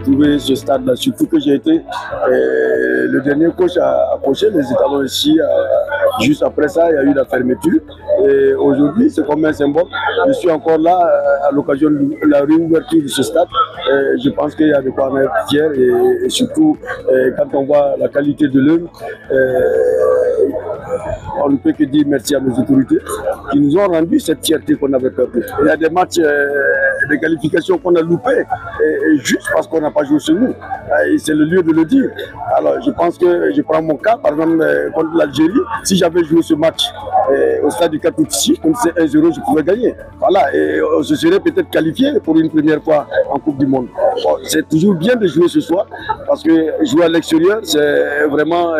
retrouver ce stade-là, surtout que j'ai été le dernier coach à approcher les étalons ici. Juste après ça, il y a eu la fermeture. Et aujourd'hui, c'est comme un symbole. Je suis encore là à l'occasion de la réouverture de ce stade. Je pense qu'il y a de quoi en être fier et surtout quand on voit la qualité de l'œuvre, on ne peut que dire merci à nos autorités qui nous ont rendu cette fierté qu'on avait perdue. Il y a des matchs de qualification qu'on a loupés juste parce qu'on n'a pas joué chez nous. Et c'est le lieu de le dire. Alors je pense que je prends mon cas, par exemple contre l'Algérie, si j'avais joué ce match au stade du 4 août ici, comme c'est 1-0, je pouvais gagner. Voilà, et je serais peut-être qualifié pour une première fois en Coupe du Monde. Bon, c'est toujours bien de jouer ce soir parce que jouer à l'extérieur, c'est vraiment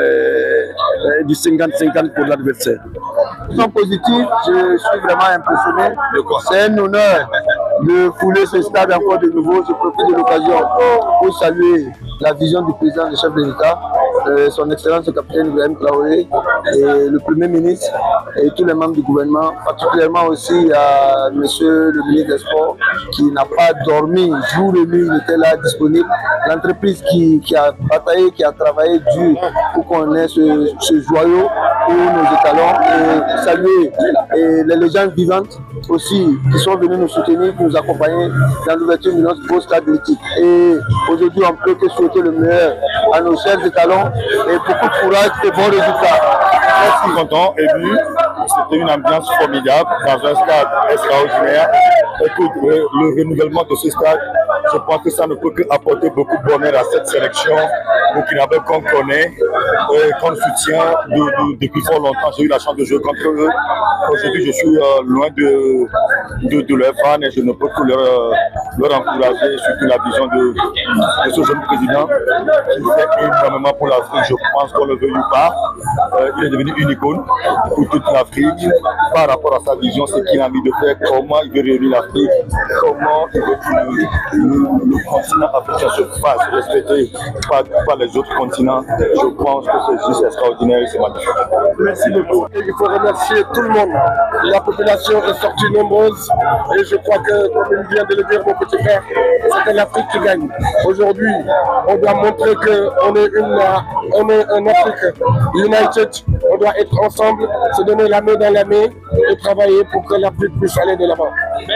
du 50-50 pour l'adversaire. Ils sont positifs, je suis vraiment impressionné. C'est un honneur de fouler ce stade encore de nouveau. Je profite de l'occasion pour saluer la vision du président du chef de l'État, son excellence le capitaine Ibrahim Traoré, et le premier ministre et tous les membres du gouvernement, particulièrement aussi à monsieur le ministre des Sports qui n'a pas dormi jour et nuit, il était là disponible. L'entreprise qui a bataillé, qui a travaillé dur pour qu'on ait ce joyau pour nos étalons, et saluer les légendes vivantes aussi qui sont venues nous soutenir, qui nous accompagner dans l'ouverture de notre beau stade mythique. Et aujourd'hui, on ne peut que souhaiter le meilleur à nos chers étalons et beaucoup de courage et bons résultats. Je suis content, ému. C'était une ambiance formidable dans un stade extraordinaire. Écoute, le renouvellement de ce stade, je pense que ça ne peut qu'apporter beaucoup de bonheur à cette sélection burkinabé qu'on connaît, qu'on soutient depuis fort longtemps. J'ai eu la chance de jouer contre eux. Aujourd'hui, je suis loin de leurs fans et je ne peux que leur encourager, surtout la vision de ce jeune président qui fait énormément pour l'Afrique. Je pense qu'on le veuille ou pas. Il est devenu une icône pour toute l'Afrique par rapport à sa vision, ce qu'il a envie de faire, comment il veut réunir l'Afrique, comment il veut que le continent africain se fasse respecter par les autres continents. Je pense que c'est juste extraordinaire et c'est magnifique. Merci beaucoup. Il faut remercier tout le monde. La population est sortie nombreuse et je crois que, comme il vient de le dire mon petit frère, c'est l'Afrique qui gagne. Aujourd'hui, on doit montrer qu'on est un Afrique united. On doit être ensemble, se donner la main dans la main et travailler pour que l'Afrique puisse aller de l'avant.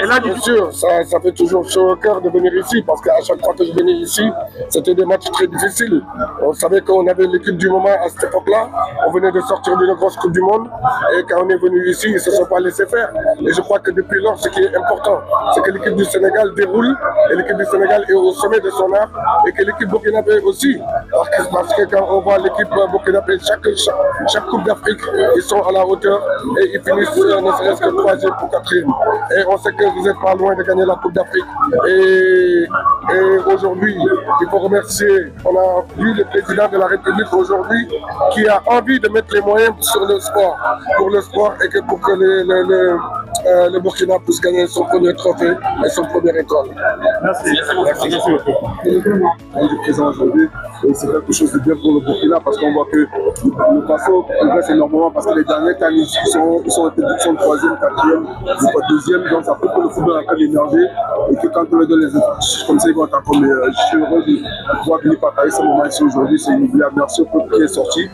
Et là, bien sûr, ça fait toujours chaud au cœur de venir ici parce qu'à chaque fois que je venais ici, c'était des matchs très difficiles. On savait qu'on avait l'équipe du moment à cette époque-là. On venait de sortir d'une grosse Coupe du Monde et quand on est venu ici, ils ne se sont pas laissés faire. Et je crois que depuis lors, ce qui est important, c'est que l'équipe du Sénégal déroule et l'équipe du Sénégal est au sommet de son art et que l'équipe burkinabé aussi. Parce que quand on voit l'équipe burkinabé, chaque Coupe d'Afrique, ils sont à la hauteur et ils finissent ne serait-ce que 3e ou 4e. Et on sait que vous n'êtes pas loin de gagner la Coupe d'Afrique. Et aujourd'hui, il faut remercier, on a vu le président de la République aujourd'hui qui a envie de mettre les moyens sur le sport, pour le sport et que pour que le Burkina puisse gagner son premier trophée et son premier étoile. Merci. Merci beaucoup. On est présent aujourd'hui et c'est quelque chose de bien pour le Burkina parce qu'on voit que le Faso progresse énormément parce que les derniers temps ils sont 3e, 4e, pas 2e, donc ça fait que le football a de l'énergie et que quand on leur donne les efforts comme ça ils vont être encore meilleurs. Je suis heureux de pouvoir venir partager ce moment ici aujourd'hui, c'est inoubliable. Merci au peuple qui est sorti.